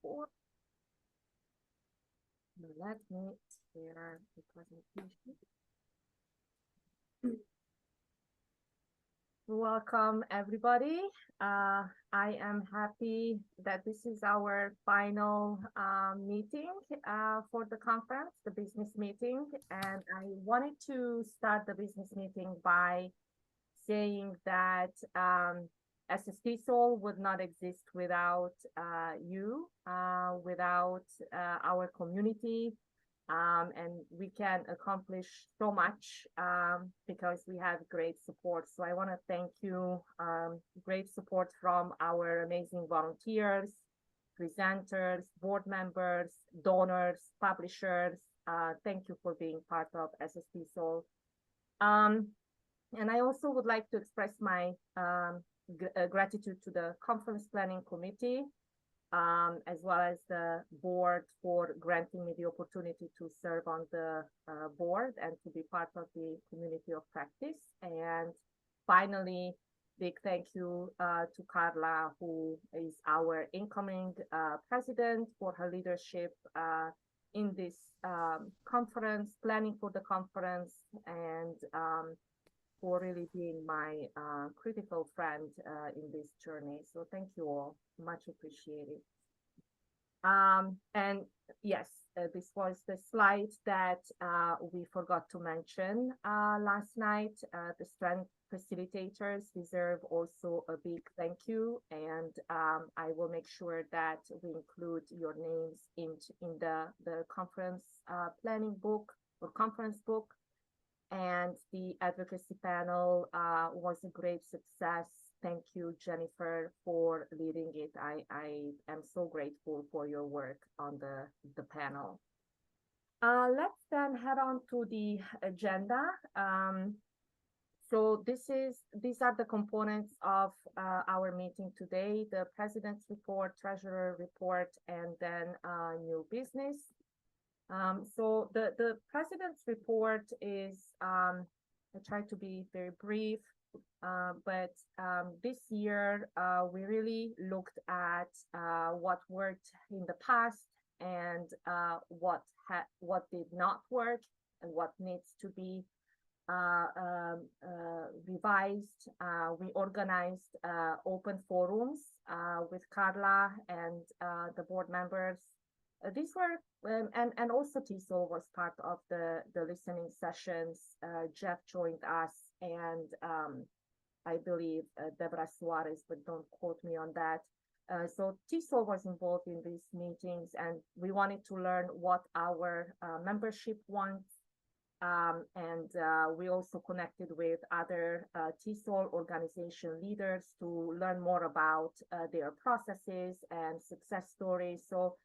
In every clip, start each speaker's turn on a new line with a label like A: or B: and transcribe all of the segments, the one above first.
A: for. Let me share the presentation. Welcome, everybody. I am happy that this is our final meeting for the conference, the business meeting. And I wanted to start the business meeting by saying that SSTESOL would not exist without you, without our community. And we can accomplish so much because we have great support. So I want to thank you. Great support from our amazing volunteers, presenters, board members, donors, publishers. Thank you for being part of SSTESOL. And I also would like to express my gratitude to the conference planning committee, as well as the board for granting me the opportunity to serve on the board and to be part of the community of practice. And finally, big thank you to Carla, who is our incoming president, for her leadership in this conference, planning for the conference, and for really being my critical friend in this journey. So thank you all, much appreciated. And yes, this was the slide that we forgot to mention last night. The strength facilitators deserve also a big thank you, and I will make sure that we include your names in the conference planning book or conference book. And the advocacy panel was a great success. Thank you, Jennifer, for leading it. I am so grateful for your work on the panel. Let's then head on to the agenda. So these are the components of our meeting today: the president's report, treasurer report, and then new business. So the president's report is, I try to be very brief, but this year we really looked at what worked in the past and what did not work and what needs to be revised. We organized open forums with Carla and the board members. These were, and also TESOL was part of the listening sessions. Jeff joined us, and I believe Debra Suarez, but don't quote me on that. So TESOL was involved in these meetings, and we wanted to learn what our membership wants. And we also connected with other TESOL organization leaders to learn more about their processes and success stories. So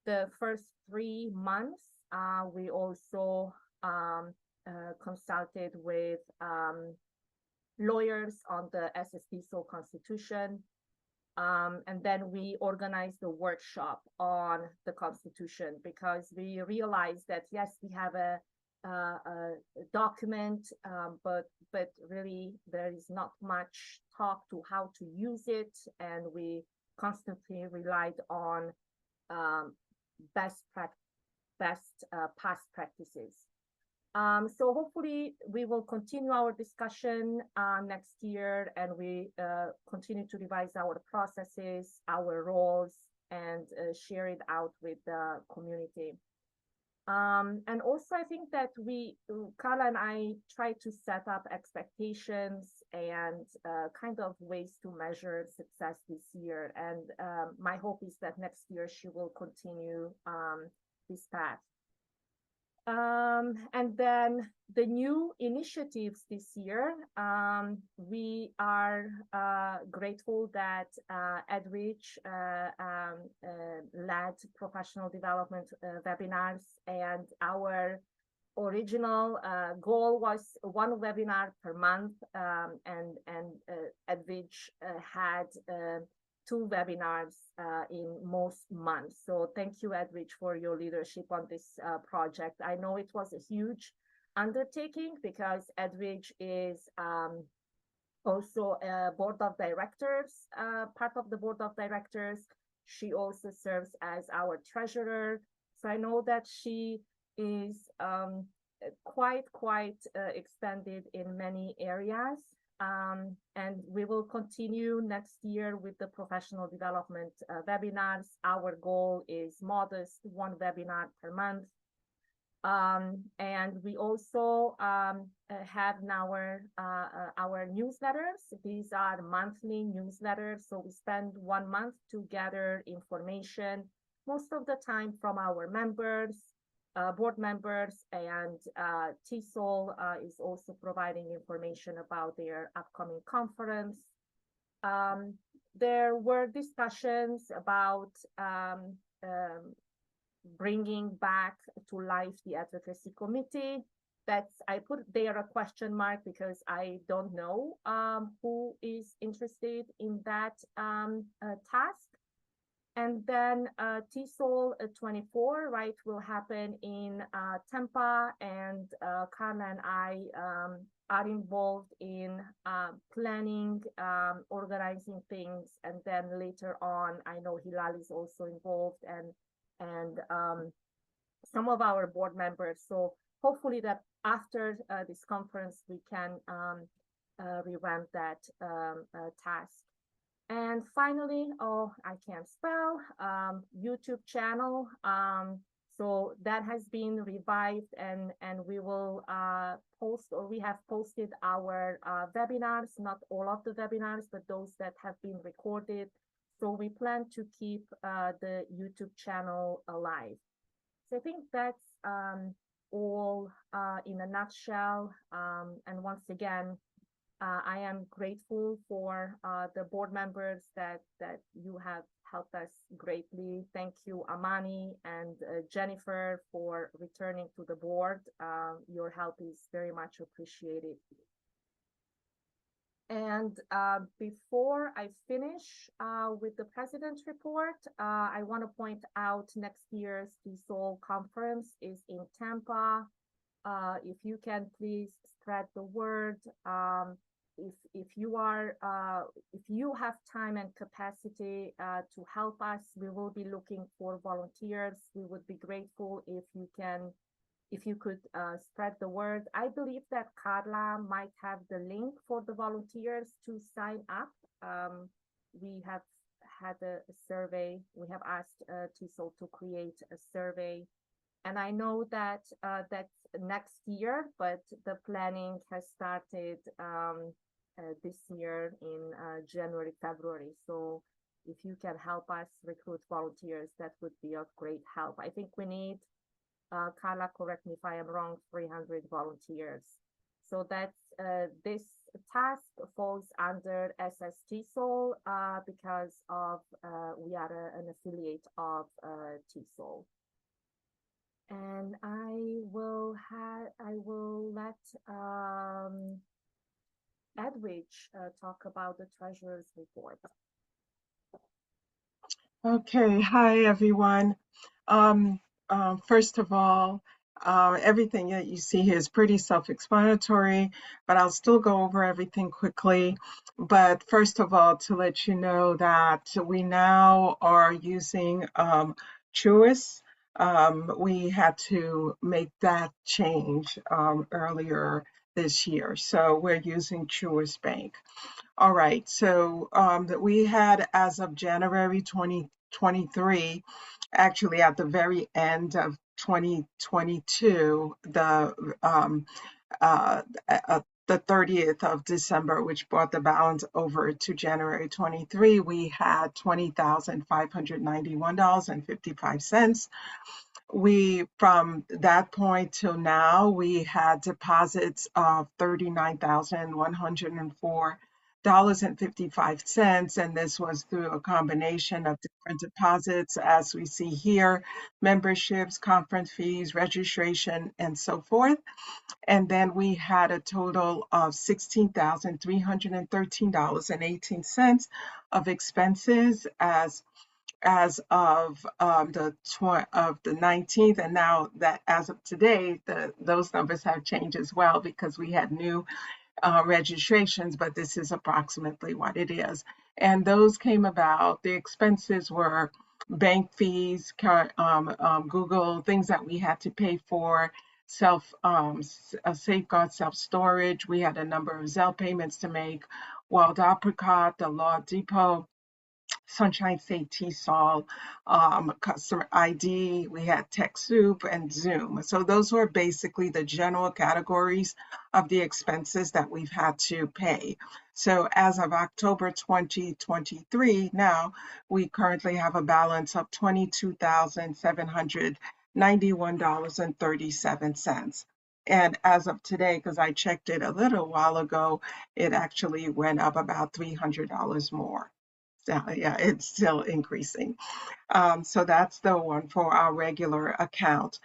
A: the first 3 months, we also consulted with lawyers on the SSTESOL Constitution. And then we organized a workshop on the Constitution, because we realized that, yes, we have a document, but really there is not much talk to how to use it. And we constantly relied on best past practices. So hopefully we will continue our discussion next year, and we continue to revise our processes, our roles, and share it out with the community. And also, I think that Carla and I try to set up expectations and kind of ways to measure success this year. And my hope is that next year she will continue this path. And then the new initiatives this year, we are grateful that Edwidge led professional development webinars, and our original goal was 1 webinar per month, and Edwidge had 2 webinars in most months. So thank you, Edwidge, for your leadership on this project. I know it was a huge undertaking because Edwidge is also a board of directors, part of the board of directors. She also serves as our treasurer. So I know that she is quite extended in many areas. And we will continue next year with the professional development webinars. Our goal is modest, one webinar per month. And we also have now our newsletters. These are monthly newsletters. So we spend 1 month to gather information, most of the time from our members, board members, and TESOL is also providing information about their upcoming conference. There were discussions about bringing back to life the advocacy committee. I put there a question mark because I don't know who is interested in that task. And then TESOL 24, right, will happen in Tampa, and Carla and I are involved in planning, organizing things, and then later on, I know Hilal is also involved, and some of our board members. So hopefully that after this conference, we can revamp that task. And finally, oh, I can't spell, YouTube channel. So that has been revived, and we will post, or we have posted our webinars, not all of the webinars, but those that have been recorded. So we plan to keep the YouTube channel alive. So I think that's all in a nutshell. And once again, I am grateful for the board members that you have helped us greatly. Thank you, Amani and Jennifer, for returning to the board. Your help is very much appreciated. And before I finish with the president's report, I want to point out next year's TESOL conference is in Tampa. If you can please spread the word. If you have time and capacity to help us, we will be looking for volunteers. We would be grateful if you could spread the word. I believe that Carla might have the link for the volunteers to sign up. We have had a survey. We have asked TESOL to create a survey. And I know that that's next year, but the planning has started this year in January, February. So if you can help us recruit volunteers, that would be of great help. I think we need, Carla, correct me if I am wrong, 300 volunteers. So that's this task falls under SSTESOL because of we are an affiliate of TESOL. And I will let Edwidge talk about the treasurer's report.
B: Okay, hi everyone. First of all, everything that you see here is pretty self-explanatory, but I'll still go over everything quickly. But first of all, to let you know that we now are using Truist. We had to make that change earlier this year, so we're using Truist Bank. All right, so that we had, as of January 2023, actually at the very end of 2022, the 30th of December, which brought the balance over to January 23, we had $20,591.55. From that point till now, we had deposits of $39,104.55, and this was through a combination of different deposits, as we see here: memberships, conference fees, registration, and so forth. And then we had a total of $16,313.18 of expenses as of the 19th, and now that as of today, those numbers have changed as well because we had new registrations, but this is approximately what it is. And those came about, the expenses were bank fees, Google, things that we had to pay for, safeguard self-storage. We had a number of Zelle payments to make, Wild Apricot, the Law Depot, Sunshine State TESOL, customer ID, we had TechSoup and Zoom. So those were basically the general categories of the expenses that we've had to pay. So as of October 2023, now we currently have a balance of $22,791.37. And as of today, because I checked it a little while ago, it actually went up about $300 more. So yeah, it's still increasing. So that's the one for our regular account.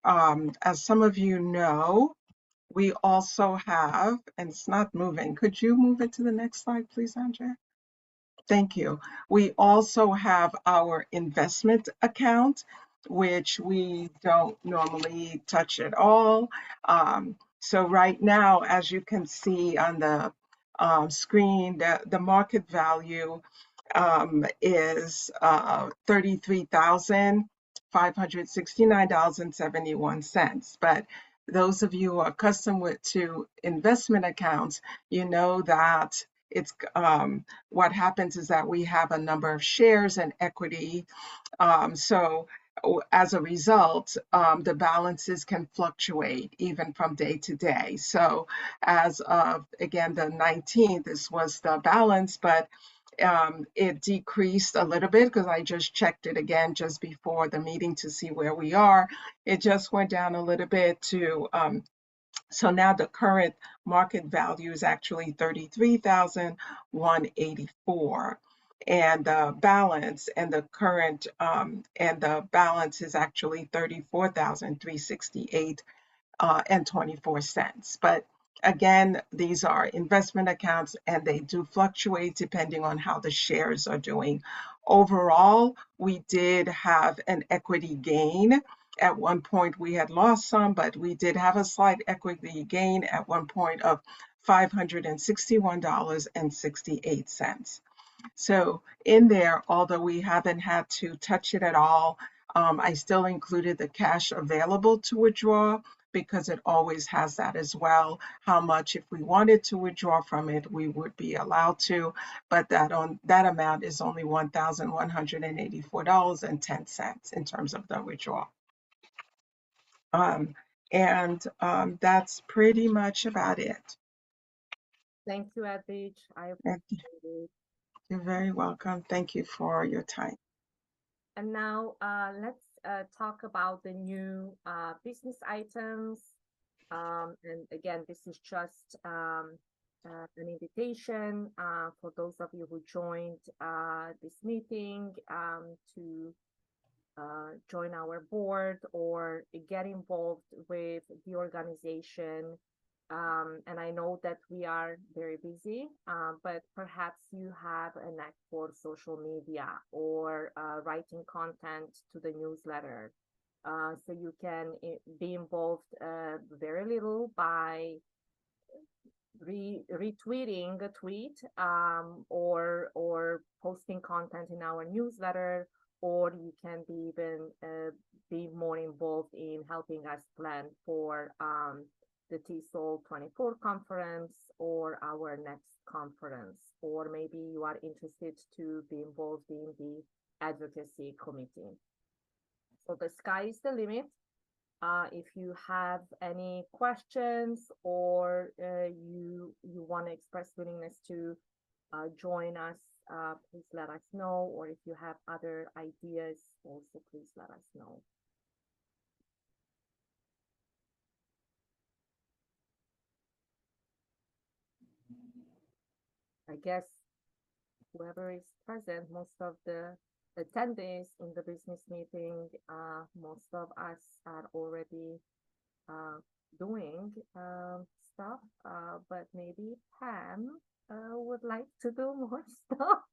B: As some of you know, we also have, and it's not moving. Could you move it to the next slide, please, Andrea? Thank you. We also have our investment account, which we don't normally touch at all. So right now, as you can see on the screen, the market value is $33,569.71. But those of you who are accustomed to investment accounts, you know that it's what happens is that we have a number of shares and equity. So as a result, the balances can fluctuate even from day to day. So as of, again, the 19th, this was the balance, but it decreased a little bit because I just checked it again just before the meeting to see where we are. It just went down a little bit to, so now the current market value is actually 33,184. And the balance and the current and the balance is actually 34,368 and 24 cents. But again, these are investment accounts and they do fluctuate depending on how the shares are doing. Overall, we did have an equity gain. At one point, we had lost some, but we did have a slight equity gain at one point of $561.68. So in there, although we haven't had to touch it at all, I still included the cash available to withdraw because it always has that as well. How much, if we wanted to withdraw from it, we would be allowed to, but that amount is only $1,184.10 in terms of the withdrawal. That's pretty much about it.
A: Thank you, Edwidge. I appreciate it.
B: You're very welcome. Thank you for your time.
A: And now let's talk about the new business items. And again, this is just an invitation for those of you who joined this meeting to join our board or get involved with the organization. And I know that we are very busy, but perhaps you have a knack for social media or writing content to the newsletter. So you can be involved very little by retweeting a tweet or posting content in our newsletter, or you can be even be more involved in helping us plan for the TESOL 24 conference or our next conference, or maybe you are interested to be involved in the advocacy committee. So the sky is the limit. If you have any questions or you want to express willingness to join us, please let us know. Or if you have other ideas, also please let us know. I guess whoever is present, most of the attendees in the business meeting, most of us are already doing stuff, but maybe Pam would like to do more stuff.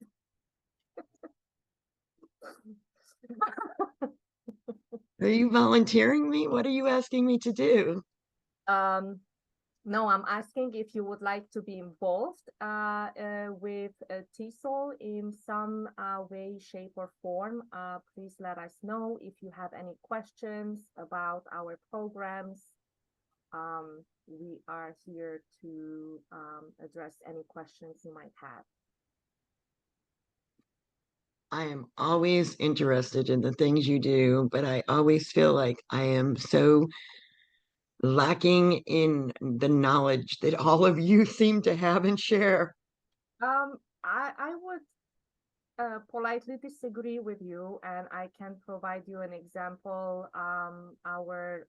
C: Are you volunteering me? What are you asking me to do?
A: No, I'm asking if you would like to be involved with TESOL in some way, shape, or form. Please let us know if you have any questions about our programs. We are here to address any questions you might have.
C: I am always interested in the things you do, but I always feel like I am so lacking in the knowledge that all of you seem to have and share.
A: I would politely disagree with you, and I can provide you an example. Our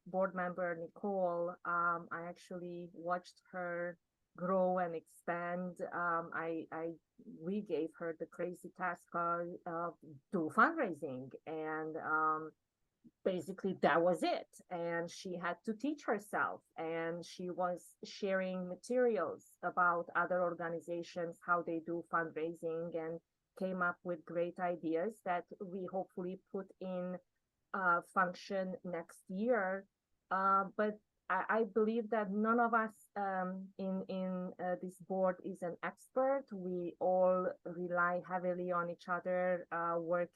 A: board member, Nicole, I actually watched her grow and expand. We gave her the crazy task of do fundraising, and basically that was it. And she had to teach herself, and she was sharing materials about other organizations, how they do fundraising, and came up with great ideas that we hopefully put in function next year. But I believe that none of us in this board is an expert. We all rely heavily on each other, work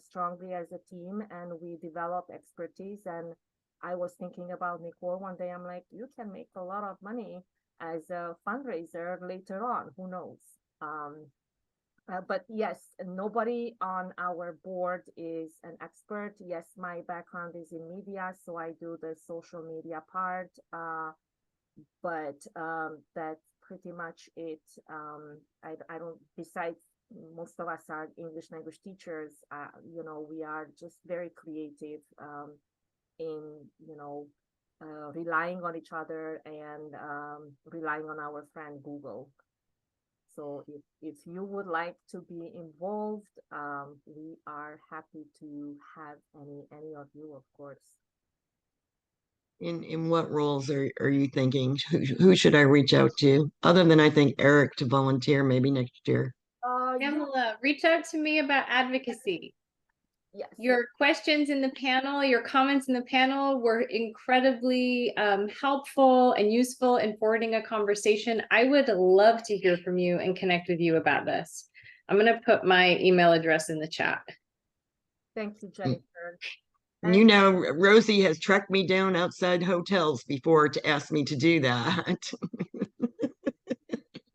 A: strongly as a team, and we develop expertise. And I was thinking about Nicole one day. I'm like, you can make a lot of money as a fundraiser later on. Who knows? But yes, nobody on our board is an expert. Yes, my background is in media, so I do the social media part. But that's pretty much it. I don't, besides, most of us are English language teachers. We are just very creative in, relying on each other and relying on our friend Google. So if you would like to be involved, we are happy to have any of you, of course.
C: In what roles are you thinking? Who should I reach out to? Other than I think Eric to volunteer maybe next year.
D: Pamela, reach out to me about advocacy.
A: Yes.
D: Your questions in the panel, your comments in the panel were incredibly helpful and useful in forwarding a conversation. I would love to hear from you and connect with you about this. I'm going to put my email address in the chat.
A: Thank you, Jennifer.
C: You know, Rosie has tracked me down outside hotels before to ask me to do that.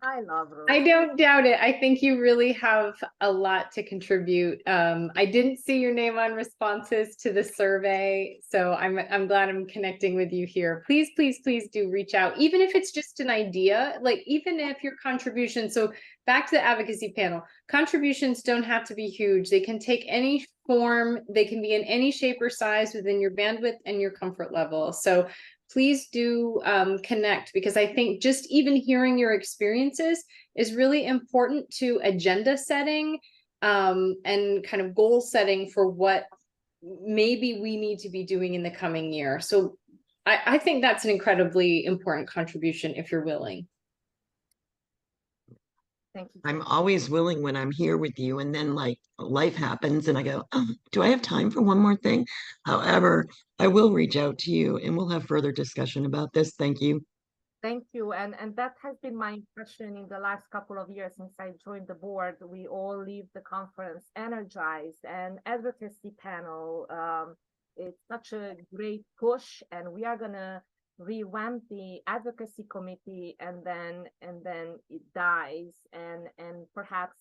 A: I love Rose.
D: I don't doubt it. I think you really have a lot to contribute. I didn't see your name on responses to the survey, so I'm glad I'm connecting with you here. Please, please, please do reach out, even if it's just an idea, like even if your contribution, so back to the advocacy panel, contributions don't have to be huge. They can take any form, they can be in any shape or size within your bandwidth and your comfort level. So please do connect, because I think just even hearing your experiences is really important to agenda setting and kind of goal setting for what maybe we need to be doing in the coming year. So I think that's an incredibly important contribution if you're willing.
A: Thank you.
C: I'm always willing when I'm here with you, and then like life happens and I go, oh, do I have time for one more thing? However, I will reach out to you and we'll have further discussion about this. Thank you.
A: Thank you. And that has been my impression in the last couple of years since I joined the board. We all leave the conference energized, and advocacy panel, it's such a great push, and we are gonna revamp the advocacy committee, and then it dies, and perhaps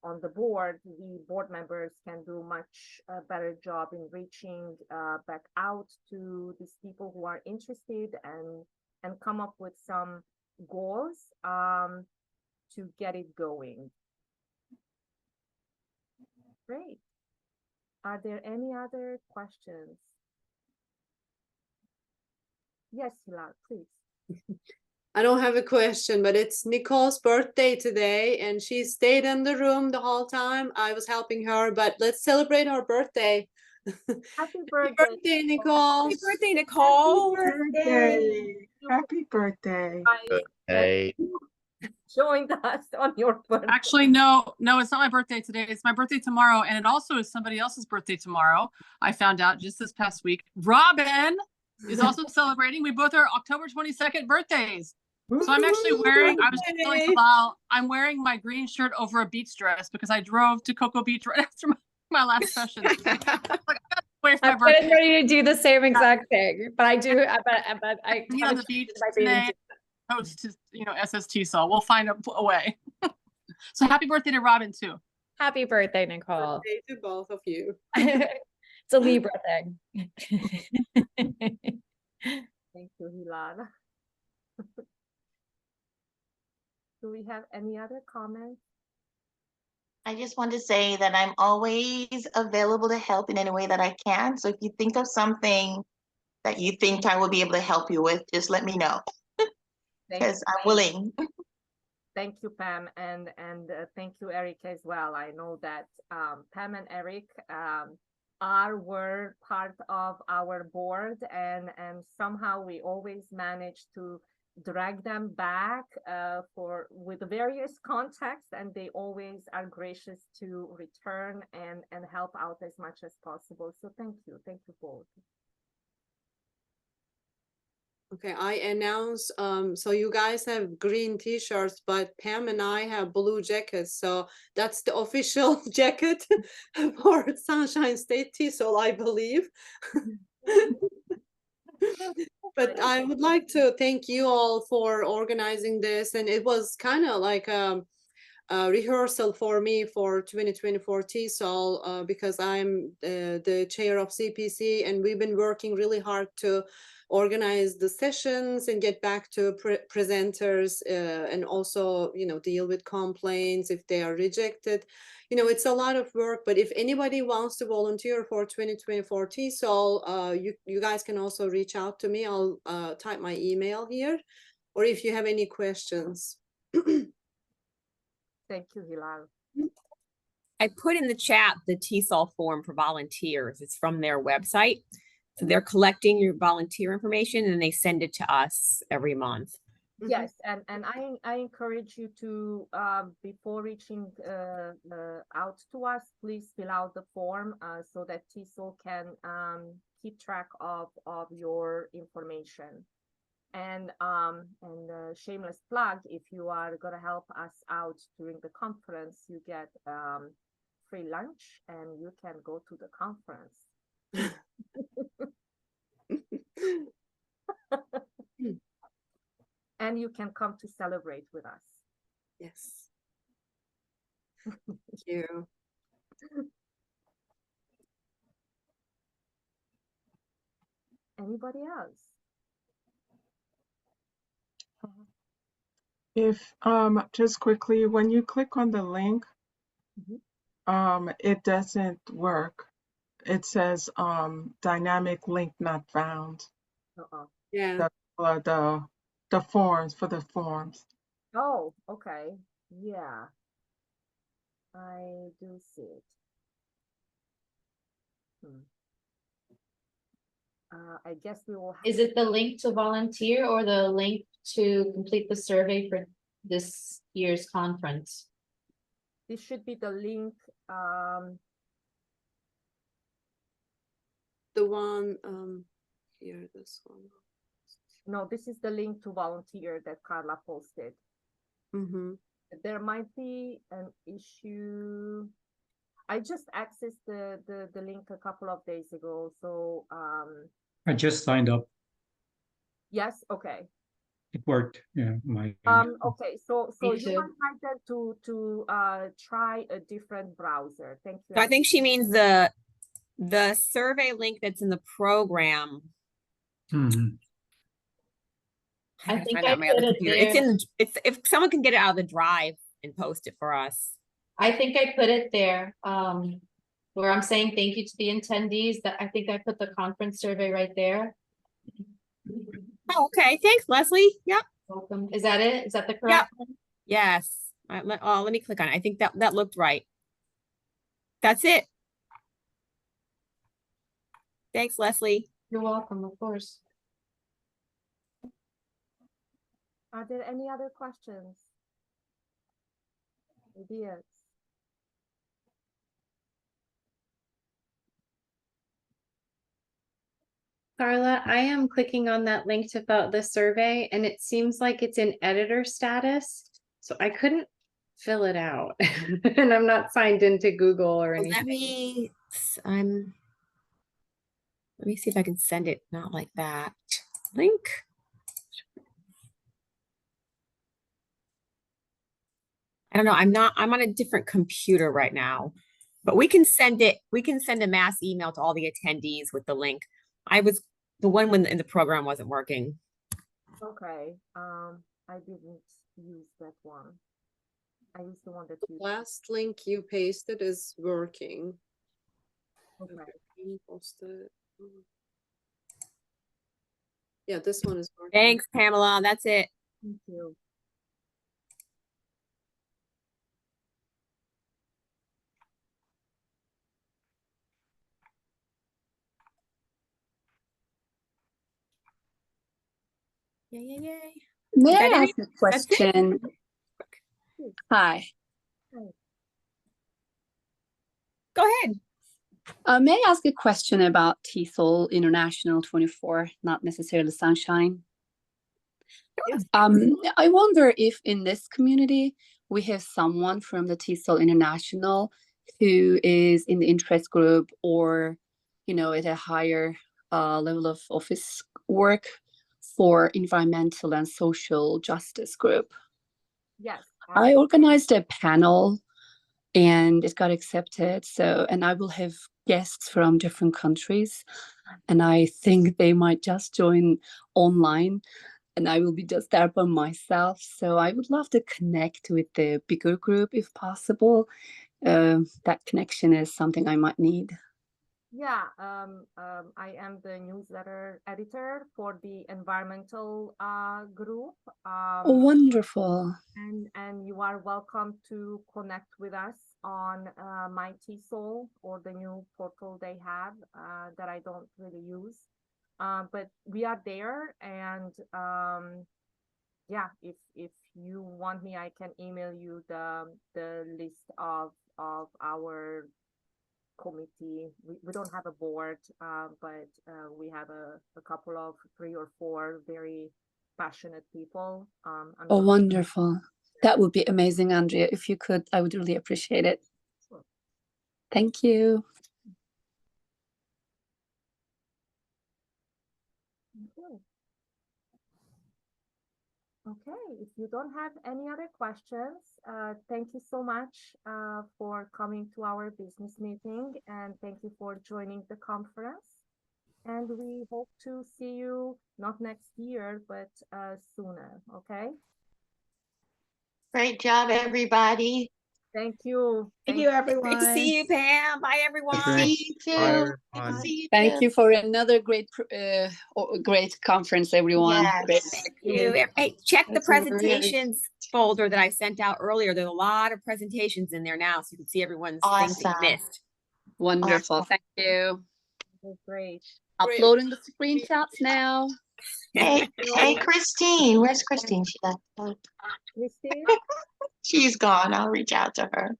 A: on the board, the board members can do much better job in reaching back out to these people who are interested, and come up with some goals to get it going. Great. Are there any other questions? Yes, Hilal, please.
E: I don't have a question, but it's Nicole's birthday today, and she stayed in the room the whole time. I was helping her, but let's celebrate her birthday.
A: Happy birthday,
E: Happy birthday, Nicole.
F: Happy birthday, Nicole.
B: Happy birthday.
G: Hey.
A: Joined us on your birthday.
F: Actually, no, it's not my birthday today. It's my birthday tomorrow. And it also is somebody else's birthday tomorrow. I found out just this past week. Robin, is also celebrating. We both are October 22nd birthdays. So I'm actually wearing, I was telling
E: Yay.
F: Bilal, I'm wearing my green shirt over a beach dress because I drove to Cocoa Beach right after my last session. Like, I gotta wait for my
D: I'm getting
F: birthday.
D: ready to do the same exact thing, but I do, but I
F: Meet
D: have
F: on
D: a
F: the beach
D: chance in my bathing
F: today,
D: suit.
F: host to, SSTESOL. We'll find a way. So happy birthday to Robin too.
D: Happy birthday, Nicole.
E: Birthday to both of you.
D: It's a Libra thing.
A: Thank you, Hilal. Do we have any other comments?
G: I just want to say that I'm always available to help in any way that I can. So if you think of something that you think I will be able to help you with, just let me know, because I'm willing.
A: Thank you, Pam, and thank you, Eric, as well. I know that Pam and Eric were part of our board, and somehow we always manage to drag them back with various contexts, and they always are gracious to return and help out as much as possible. So thank you both.
E: Okay, I announce, so you guys have green t-shirts, but Pam and I have blue jackets. So that's the official jacket for Sunshine State TESOL, I believe. But I would like to thank you all for organizing this. And it was kind of like a rehearsal for me for 2024 TESOL because I'm the chair of CPC, and we've been working really hard to organize the sessions and get back to presenters and also, deal with complaints if they are rejected. It's a lot of work, but if anybody wants to volunteer for 2024 TESOL, you guys can also reach out to me. I'll type my email here, or if you have any questions.
A: Thank you, Hilal.
H: I put in the chat the TESOL form for volunteers. It's from their website. So they're collecting your volunteer information and they send it to us every month.
A: Yes, and I encourage you to before reaching out to us, please fill out the form so that TESOL can keep track of your information. And shameless plug, if you are gonna help us out during the conference, you get free lunch and you can go to the conference. And you can come to celebrate with us.
E: Yes. Thank you.
A: Anybody else?
B: If just quickly, when you click on the link, it doesn't work. It says dynamic link not found.
E: Yeah.
B: The forms for the forms.
A: Oh, okay. Yeah. I do see it. I guess we will have.
I: Is it the link to volunteer or the link to complete the survey for this year's conference?
A: This should be the link.
E: The one here, this one.
A: No, this is the link to volunteer that Carla posted. There might be an issue. I just accessed the link a couple of days ago, so
J: I just signed up.
A: yes, okay.
J: It worked. Yeah,
A: okay, so you might like them to try a different browser. Thank you.
H: So I think she means the survey link that's in the program.
I: I think I put it there.
H: It's in if someone can get it out of the drive and post it for us.
I: I think I put it there, where I'm saying thank you to the attendees. That I think I put the conference survey right there.
H: Oh, okay. Thanks, Leslie. Yep.
I: Welcome. Is that it? Is that the correct one?
H: Yes. Let me click on it. I think that looked right. That's it. Thanks, Leslie.
I: You're welcome, of course.
A: Are there any other questions? Ideas?
D: Carla, I am clicking on that link to fill out the survey and it seems like it's in editor status. So I couldn't fill it out and I'm not signed into Google or anything.
H: Let me see if I can send it not like that. Link. I don't know. I'm on a different computer right now, but we can send a mass email to all the attendees with the link. The one when in the program wasn't working.
A: Okay. I didn't use that one. I used the one that you
E: Last link you pasted is working.
A: Okay.
E: Posted. Yeah, this one is working.
H: Thanks, Pamela. That's it.
A: Thank you.
H: Yay.
K: May
H: Is
K: I
H: that it?
K: ask a question? Hi.
H: Go ahead.
K: May I ask a question about TESOL International 24, not necessarily Sunshine? I wonder if in this community we have someone from the TESOL International who is in the interest group or, at a higher level of office work for environmental and social justice group.
A: Yes.
K: I organized a panel and it got accepted. And I will have guests from different countries. And I think they might just join online and I will be just there by myself. So I would love to connect with the bigger group if possible. That connection is something I might need.
A: Yeah, I am the newsletter editor for the environmental group.
K: Wonderful.
A: And you are welcome to connect with us on My TESOL or the new portal they have that I don't really use. But we are there, and yeah, if you want me, I can email you the list of our committee. We don't have a board, but we have a couple of 3 or 4 very passionate people.
K: Wonderful. That would be amazing, Andrea. If you could, I would really appreciate it.
A: Sure.
K: Thank you.
A: Okay, if you don't have any other questions, thank you so much for coming to our business meeting, and thank you for joining the conference. And we hope to see you not next year, but sooner, okay?
G: Great job, everybody.
A: Thank you.
L: Thank you, everyone.
H: Great to see you, Pam. Bye, everyone.
G: See you too.
J: Bye,
G: Good to
J: everyone.
G: see you
K: Thank
G: too.
K: you for another great conference, everyone.
G: Yes.
K: Great.
H: Thank you. Hey, check the
E: That's really-
H: presentations folder that I sent out earlier. There's a lot of presentations in there now, so you can see everyone's things that you
G: Awesome.
H: missed.
K: Wonderful.
G: Awesome.
K: Thank you.
A: Okay, great.
K: Uploading the screenshots now.
G: Hey, Christine. Where's Christine? She left. Oh,
A: Christine,
G: she's gone. I'll reach out to her.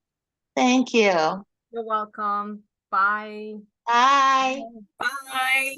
G: Thank you.
A: you're welcome. Bye.
G: Bye.
H: Bye.